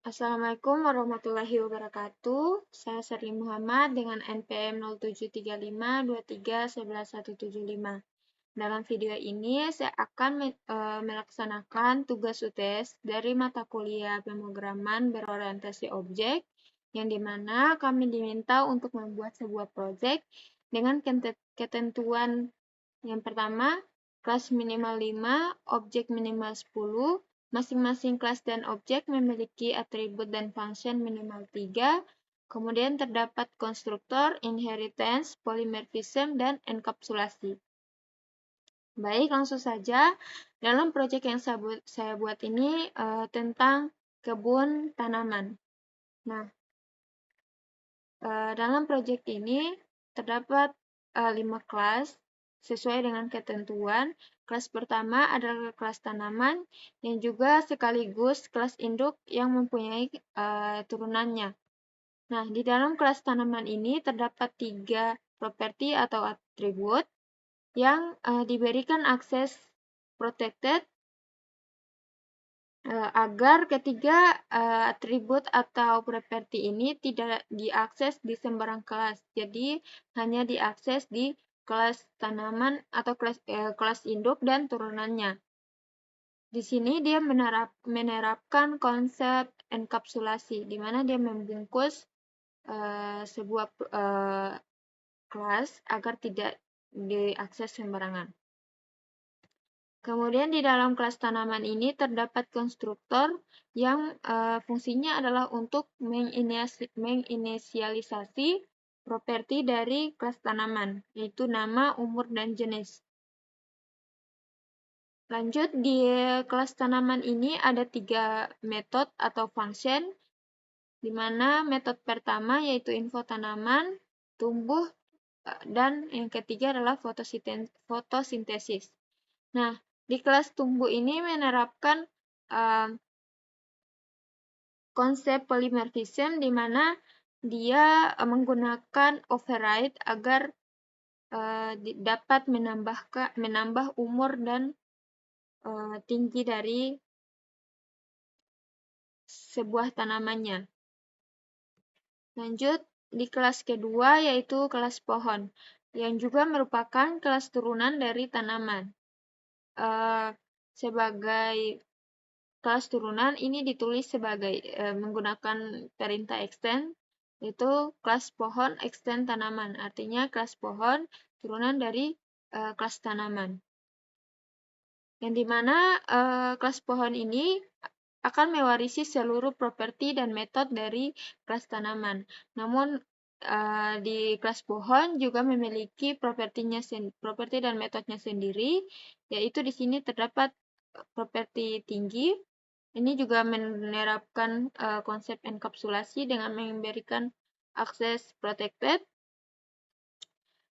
Assalamualaikum warahmatullahi wabarakatuh. Saya Serli Muhammad dengan NPM 0735231175. Dalam video ini saya akan melaksanakan tugas UTS dari mata kuliah pemrograman berorientasi objek, yang dimana kami diminta untuk membuat sebuah proyek dengan ketentuan yang pertama, kelas minimal 5, objek minimal 10, masing-masing kelas dan objek memiliki atribut dan function minimal 3, kemudian terdapat konstruktor, inheritance, polymorphism, dan enkapsulasi. Baik, langsung saja. Dalam proyek yang saya buat ini tentang kebun tanaman. Nah, dalam proyek ini terdapat 5 kelas sesuai dengan ketentuan. Kelas pertama adalah kelas tanaman yang juga sekaligus kelas induk yang mempunyai turunannya. Nah, di dalam kelas tanaman ini terdapat 3 properti atau atribut yang diberikan akses protected agar ketiga atribut atau properti ini tidak diakses di sembarang kelas. Jadi hanya diakses di kelas tanaman atau kelas induk dan turunannya. Di sini dia menerapkan konsep enkapsulasi, di mana dia membungkus sebuah kelas agar tidak diakses sembarangan. Kemudian di dalam kelas tanaman ini terdapat konstruktor yang fungsinya adalah untuk menginisialisasi properti dari kelas tanaman, yaitu nama, umur, dan jenis. Lanjut, di kelas tanaman ini ada 3 metode atau function, di mana metode pertama yaitu info tanaman, tumbuh, dan yang ketiga adalah fotosintesis. Nah, di kelas tumbuh ini menerapkan konsep polymorphism, di mana dia menggunakan override agar dapat menambah umur dan tinggi dari sebuah tanamannya. Lanjut, di kelas kedua yaitu kelas pohon, yang juga merupakan kelas turunan dari tanaman. Sebagai kelas turunan ini ditulis sebagai menggunakan perintah extend, yaitu kelas pohon extend tanaman. Artinya kelas pohon turunan dari kelas tanaman. Yang dimana kelas pohon ini akan mewarisi seluruh properti dan metode dari kelas tanaman. Namun di kelas pohon juga memiliki properti dan metodenya sendiri, yaitu di sini terdapat properti tinggi. Ini juga menerapkan konsep enkapsulasi dengan memberikan akses protected.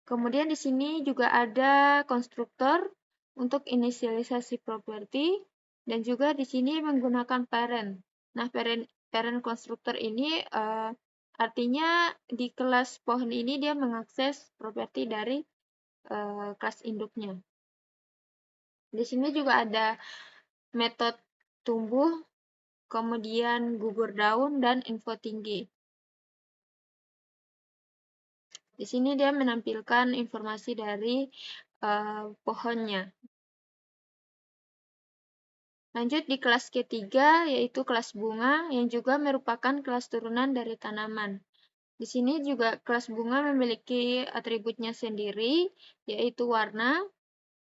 Kemudian di sini juga ada konstruktor untuk inisialisasi properti, dan juga di sini menggunakan parent. Nah, parent konstruktor ini artinya di kelas pohon ini dia mengakses properti dari kelas induknya. Di sini juga ada metode tumbuh, kemudian gugur daun, dan info tinggi. Di sini dia menampilkan informasi dari pohonnya. Lanjut di kelas ketiga, yaitu kelas bunga, yang juga merupakan kelas turunan dari tanaman. Di sini juga kelas bunga memiliki atributnya sendiri, yaitu warna,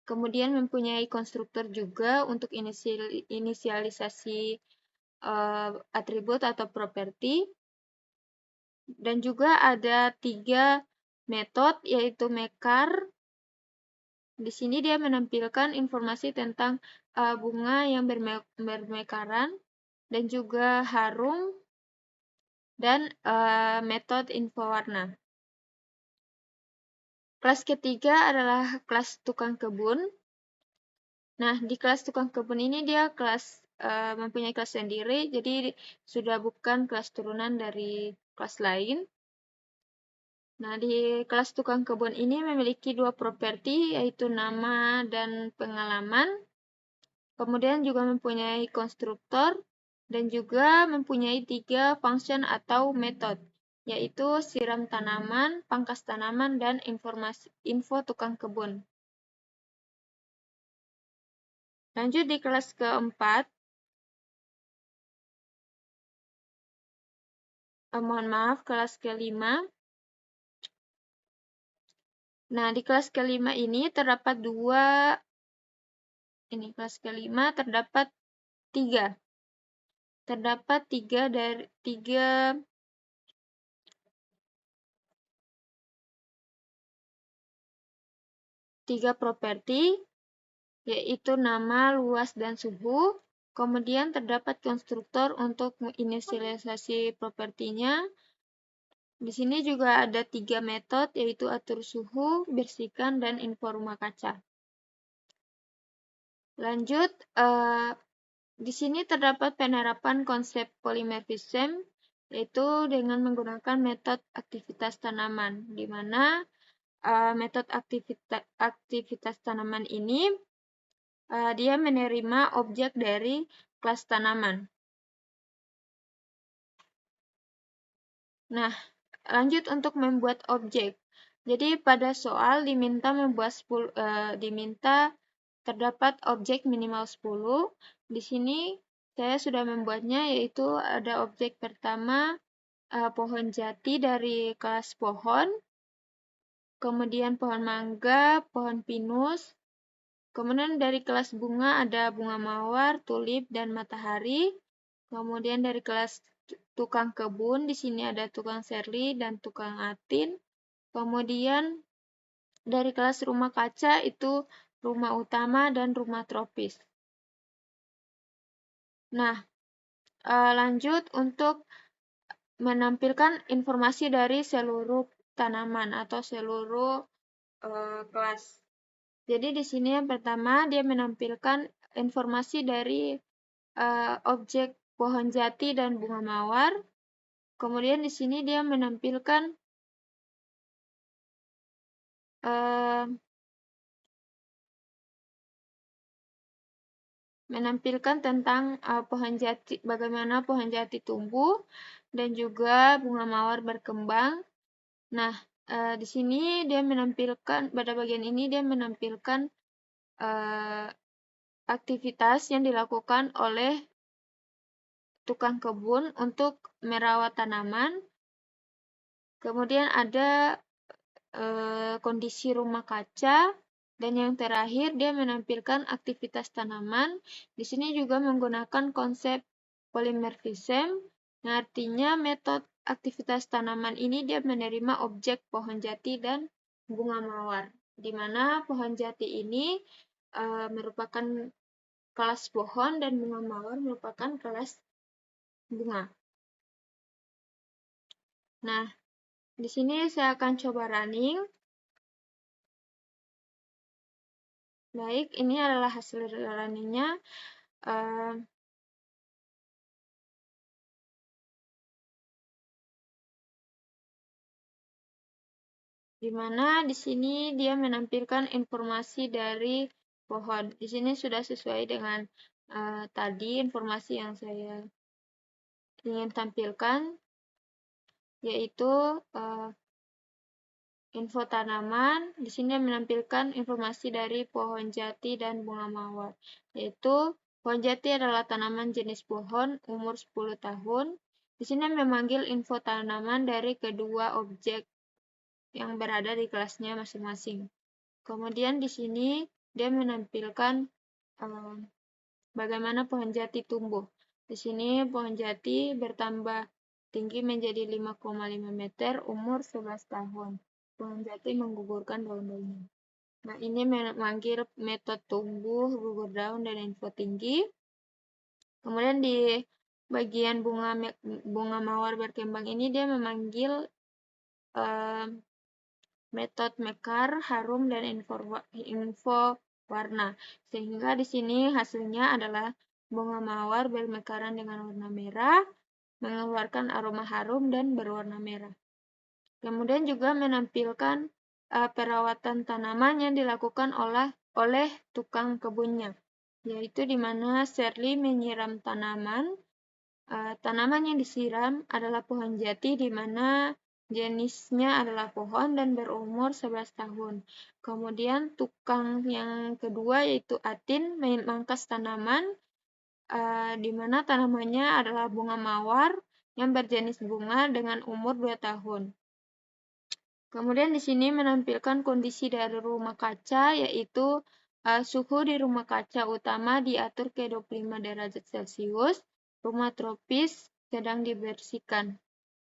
kemudian mempunyai konstruktor juga untuk inisialisasi atribut atau properti, dan juga ada 3 metode, yaitu mekar. Di sini dia menampilkan informasi tentang bunga yang bermekaran, dan juga harum, dan metode info warna. Kelas ketiga adalah kelas tukang kebun. Nah, di kelas tukang kebun ini dia mempunyai kelas sendiri, jadi sudah bukan kelas turunan dari kelas lain. Nah, di kelas tukang kebun ini memiliki 2 properti, yaitu nama dan pengalaman. Kemudian juga mempunyai konstruktor, dan juga mempunyai 3 function atau metode, yaitu siram tanaman, pangkas tanaman, dan info tukang kebun. Lanjut di kelas keempat. Mohon maaf, kelas kelima. Nah, di kelas kelima ini terdapat kelas kelima terdapat 3. Terdapat 3 properti, yaitu nama, luas, dan suhu. Kemudian terdapat konstruktor untuk menginisialisasi propertinya. Di sini juga ada 3 metode, yaitu atur suhu, bersihkan, dan info rumah kaca. Lanjut, di sini terdapat penerapan konsep polymorphism, yaitu dengan menggunakan metode aktivitas tanaman, di mana metode aktivitas tanaman ini dia menerima objek dari kelas tanaman. Nah, lanjut untuk membuat objek. Jadi pada soal diminta terdapat objek minimal 10. Di sini saya sudah membuatnya, yaitu ada objek pertama pohon jati dari kelas pohon, kemudian pohon mangga, pohon pinus, kemudian dari kelas bunga ada bunga mawar, tulip, dan matahari. Kemudian dari kelas tukang kebun, di sini ada tukang serli dan tukang atin. Kemudian dari kelas rumah kaca itu rumah utama dan rumah tropis. Nah, lanjut untuk menampilkan informasi dari seluruh tanaman atau seluruh kelas. Jadi di sini yang pertama dia menampilkan informasi dari objek pohon jati dan bunga mawar. Kemudian di sini dia menampilkan tentang pohon jati, bagaimana pohon jati tumbuh dan juga bunga mawar berkembang. Nah, di sini dia menampilkan, pada bagian ini dia menampilkan aktivitas yang dilakukan oleh tukang kebun untuk merawat tanaman. Kemudian ada kondisi rumah kaca, dan yang terakhir dia menampilkan aktivitas tanaman. Di sini juga menggunakan konsep polymorphism, yang artinya metode aktivitas tanaman ini dia menerima objek pohon jati dan bunga mawar, di mana pohon jati ini merupakan kelas pohon dan bunga mawar merupakan kelas bunga. Nah, di sini saya akan coba running. Baik, ini adalah hasil runningnya. Di mana di sini dia menampilkan informasi dari pohon. Di sini sudah sesuai dengan tadi informasi yang saya ingin tampilkan, yaitu info tanaman. Di sini menampilkan informasi dari pohon jati dan bunga mawar, yaitu pohon jati adalah tanaman jenis pohon umur 10 tahun. Di sini memanggil info tanaman dari kedua objek yang berada di kelasnya masing-masing. Kemudian di sini dia menampilkan bagaimana pohon jati tumbuh. Di sini pohon jati bertambah tinggi menjadi 5,5 meter umur 11 tahun. Pohon jati menggugurkan daun-daunnya. Nah, ini memanggil metode tumbuh, gugur daun, dan info tinggi. Kemudian di bagian bunga mawar berkembang ini dia memanggil metode mekar, harum, dan info warna. Sehingga di sini hasilnya adalah bunga mawar bermekaran dengan warna merah, mengeluarkan aroma harum dan berwarna merah. Kemudian juga menampilkan perawatan tanaman yang dilakukan oleh tukang kebunnya, yaitu di mana Shirley menyiram tanaman, Tanaman yang disiram adalah pohon jati di mana jenisnya adalah pohon dan berumur 11 tahun. Kemudian tukang yang kedua yaitu atin memangkas tanaman di mana tanamannya adalah bunga mawar yang berjenis bunga dengan umur 2 tahun. Kemudian di sini menampilkan kondisi dari rumah kaca, yaitu suhu di rumah kaca utama diatur ke 25 derajat Celcius, rumah tropis sedang dibersihkan.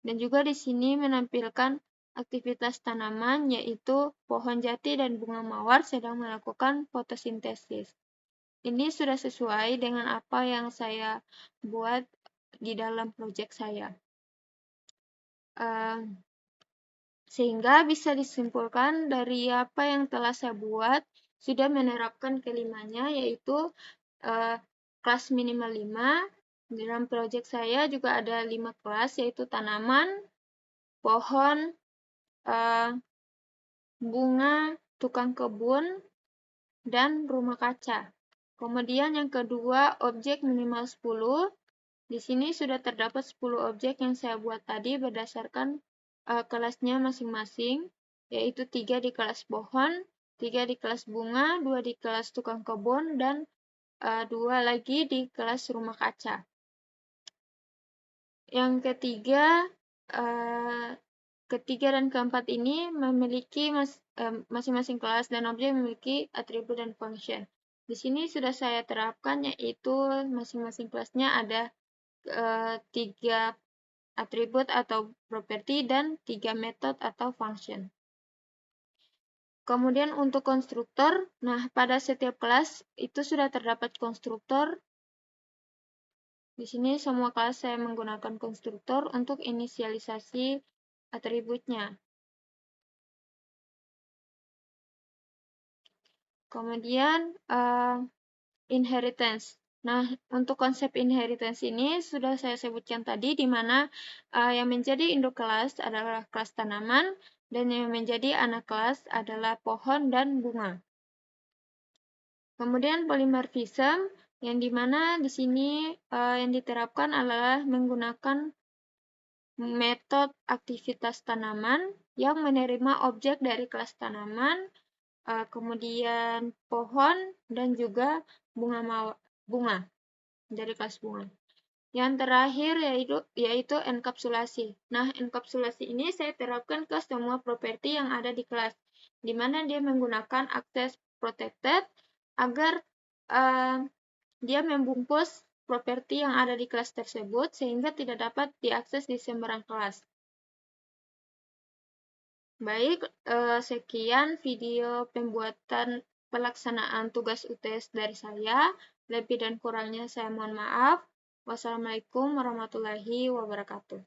Dan juga di sini menampilkan aktivitas tanaman, yaitu pohon jati dan bunga mawar sedang melakukan fotosintesis. Ini sudah sesuai dengan apa yang saya buat di dalam proyek saya. Sehingga bisa disimpulkan dari apa yang telah saya buat, sudah menerapkan kelimanya, yaitu kelas minimal 5. Di dalam proyek saya juga ada 5 kelas, yaitu tanaman, pohon, bunga, tukang kebun, dan rumah kaca. Kemudian yang kedua, objek minimal 10. Di sini sudah terdapat 10 objek yang saya buat tadi berdasarkan kelasnya masing-masing, yaitu 3 di kelas pohon, 3 di kelas bunga, 2 di kelas tukang kebun, dan 2 lagi di kelas rumah kaca. Yang ketiga dan keempat ini memiliki masing-masing kelas dan objek memiliki atribut dan function. Di sini sudah saya terapkan, yaitu masing-masing kelasnya ada 3 atribut atau properti dan 3 metode atau function. Kemudian untuk konstruktor, nah pada setiap kelas itu sudah terdapat konstruktor. Di sini semua kelas saya menggunakan konstruktor untuk inisialisasi atributnya. Kemudian inheritance. Nah, untuk konsep inheritance ini sudah saya sebutkan tadi, di mana yang menjadi induk kelas adalah kelas tanaman, dan yang menjadi anak kelas adalah pohon dan bunga. Kemudian polymorphism, yang di mana di sini yang diterapkan adalah menggunakan metode aktivitas tanaman yang menerima objek dari kelas tanaman, kemudian pohon, dan juga bunga dari kelas bunga. Yang terakhir yaitu enkapsulasi. Nah, enkapsulasi ini saya terapkan ke semua properti yang ada di kelas, di mana dia menggunakan access protected agar dia membungkus properti yang ada di kelas tersebut sehingga tidak dapat diakses di sembarang kelas. Baik, sekian video pembuatan pelaksanaan tugas UTS dari saya. Lebih dan kurangnya saya mohon maaf. Wassalamualaikum warahmatullahi wabarakatuh.